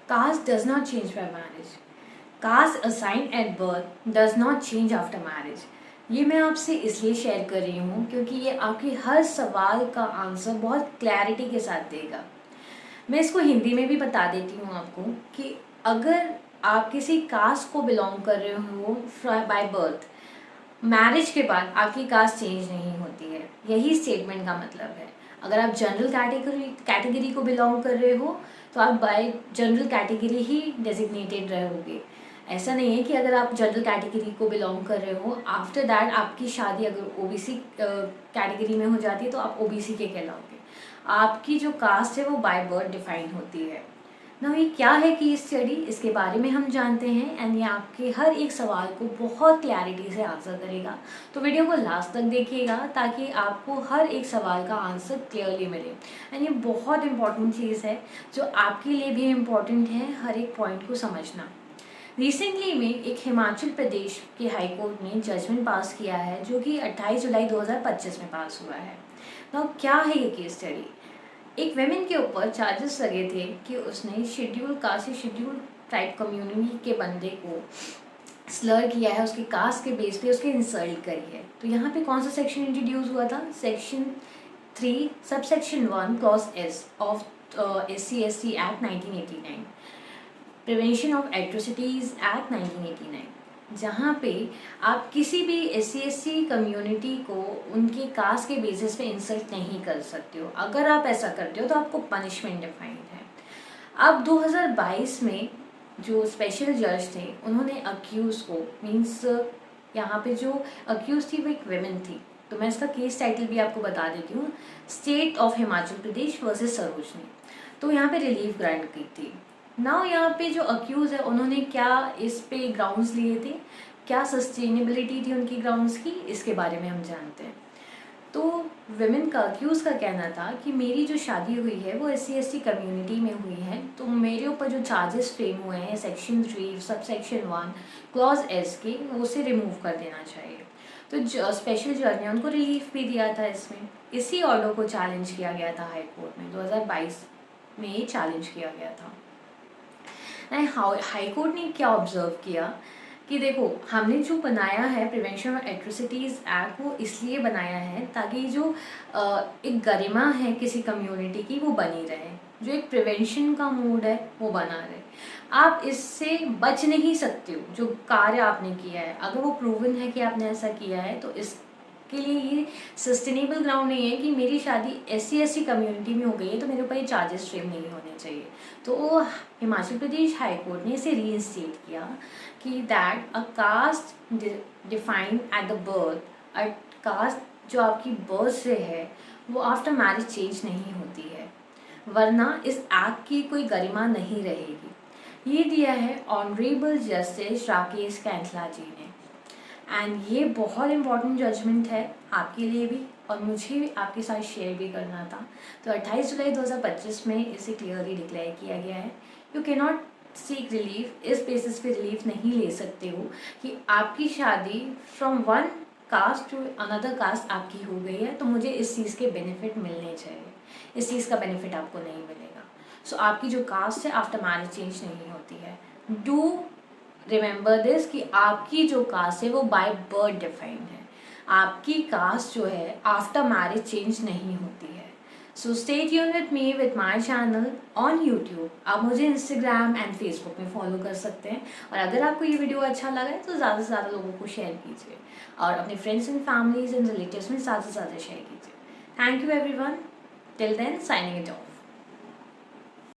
Caste does not change by marriage. Caste assigned at birth does not change after marriage. ये मैं आपसे इसलिए share कर रही हूँ क्योंकि ये आपके हर सवाल का आंसर बहुत क्लैरिटी के साथ देगा। मैं इसको हिंदी में भी बता देती हूँ आपको कि अगर आप किसी कास्ट को बिलोंग कर रहे हो बाय बर्थ, मैरिज के बाद आपकी कास्ट चेंज नहीं होती है। यही स्टेटमेंट का मतलब है। अगर आप जनरल कैटेगरी को बिलोंग कर रहे हो तो आप बाय जनरल कैटेगरी ही डेजिग्नेटेड रहोगे। ऐसा नहीं है कि अगर आप जनरल कैटेगरी को बिलोंग कर रहे हो आफ्टर दैट आपकी शादी अगर ओबीसी कैटेगरी में हो जाती है तो आप ओबीसी के कहलाओगे। आपकी जो कास्ट है वो बाय बर्थ डिफाइन होती है ना। ये क्या है कि स्टडी, इसके बारे में हम जानते हैं एंड ये आपके हर एक सवाल को बहुत क्लैरिटी से आंसर करेगा। तो वीडियो को लास्ट तक देखिएगा ताकि आपको हर एक सवाल का आंसर क्लियरली मिले। एंड ये बहुत इंपॉर्टेंट चीज़ है जो आपके लिए भी इम्पॉर्टेंट है हर एक पॉइंट को समझना। रिसेंटली में एक हिमाचल प्रदेश के हाई कोर्ट ने जजमेंट पास किया है जो कि 28 जुलाई 2025 में पास हुआ है। तो क्या है ये केस स्टडी? एक वेमेन के ऊपर चार्जेस लगे थे कि उसने शेड्यूल कास्ट या शेड्यूल ट्राइब कम्युनिटी के बंदे को स्लर किया है, उसके कास्ट के बेस पे उसके इंसल्ट करी है। तो यहाँ पे कौन सा सेक्शन इंट्रोड्यूस हुआ था? Section 3 subsection 1 clause S of SC/ST act 1989, prevention of atrocities act 1989, जहाँ पे आप किसी भी SC/ST कम्युनिटी को उनके कास्ट के बेसिस पे इंसल्ट नहीं कर सकते हो। अगर आप ऐसा करते हो तो आपको पनिशमेंट डिफाइंड है। अब 2022 में जो स्पेशल जज थे उन्होंने अक्यूज को मीन्स यहाँ पे जो अक्यूज थी वो एक वेमेन थी। तो मैं इसका केस टाइटल भी आपको बता देती हूँ, state of Himachal Pradesh versus Sarojini. तो यहाँ पे रिलीफ ग्रांट की थी। नाउ यहाँ पे जो अक्यूज है उन्होंने क्या इस पे ग्राउंड्स लिए थे, क्या सस्टेनेबिलिटी थी उनकी ग्राउंड्स की, इसके बारे में हम जानते हैं। तो विमेन का अक्यूज का कहना था कि मेरी जो शादी हुई है वो SC/ST कम्युनिटी में हुई है, तो मेरे ऊपर जो चार्जेस फ्रेम हुए हैं सेक्शन 3 सबसेक्शन 1 क्लॉज एस के, उसे रिमूव कर देना चाहिए। तो स्पेशल जज ने उनको रिलीफ भी दिया था इसमें। इसी ऑर्डर को चैलेंज किया गया था हाई कोर्ट में, 2022 में ये चैलेंज किया गया था। हाई कोर्ट ने क्या ऑब्जर्व किया कि देखो, हमने जो बनाया है प्रिवेंशन ऑफ एट्रोसिटीज़ एक्ट वो इसलिए बनाया है ताकि जो एक गरिमा है किसी कम्युनिटी की वो बनी रहे, जो एक प्रिवेंशन का मूड है वो बना रहे। आप इससे बच नहीं सकते हो। जो कार्य आपने किया है अगर वो प्रूवन है कि आपने ऐसा किया है तो इसके लिए ये सस्टेनेबल ग्राउंड नहीं है कि मेरी शादी SC/ST कम्युनिटी में हो गई है तो मेरे ऊपर ये चार्जेस फ्रेम नहीं होने चाहिए। तो हिमाचल प्रदेश हाई कोर्ट ने इसे रीइंस्टेट किया कि that a caste defined at the birth, a caste जो आपकी बर्थ से है वो आफ्टर मैरिज चेंज नहीं होती है, वरना इस एक्ट की कोई गरिमा नहीं रहेगी। ये दिया है ऑनरेबल जस्टिस राकेश कैंथला जी ने। एंड ये बहुत इंपॉर्टेंट जजमेंट है आपके लिए भी और मुझे भी आपके साथ शेयर भी करना था। तो 28 जुलाई 2025 में इसे क्लियरली डिक्लेयर किया गया है। You can not seek relief, इस बेसिस पे रिलीफ नहीं ले सकते हो कि आपकी शादी from one caste to another caste आपकी हो गई है तो मुझे इस चीज़ के बेनिफिट मिलने चाहिए। इस चीज़ का बेनिफिट आपको नहीं मिलेगा। सो आपकी जो कास्ट है आफ्टर मैरिज चेंज नहीं होती है। डू रिमेंबर दिस कि आपकी जो कास्ट है वो बाय बर्थ डिफाइंड है। आपकी कास्ट जो है आफ्टर मैरिज चेंज नहीं होती है। So stay tune with me with my channel on YouTube. आप मुझे इंस्टाग्राम एंड फेसबुक में फॉलो कर सकते हैं। और अगर आपको ये वीडियो अच्छा लगा है तो ज़्यादा से ज़्यादा लोगों को शेयर कीजिए और अपने friends and families and relatives में ज़्यादा से ज़्यादा शेयर कीजिए। Thank you everyone. Till then, signing it of.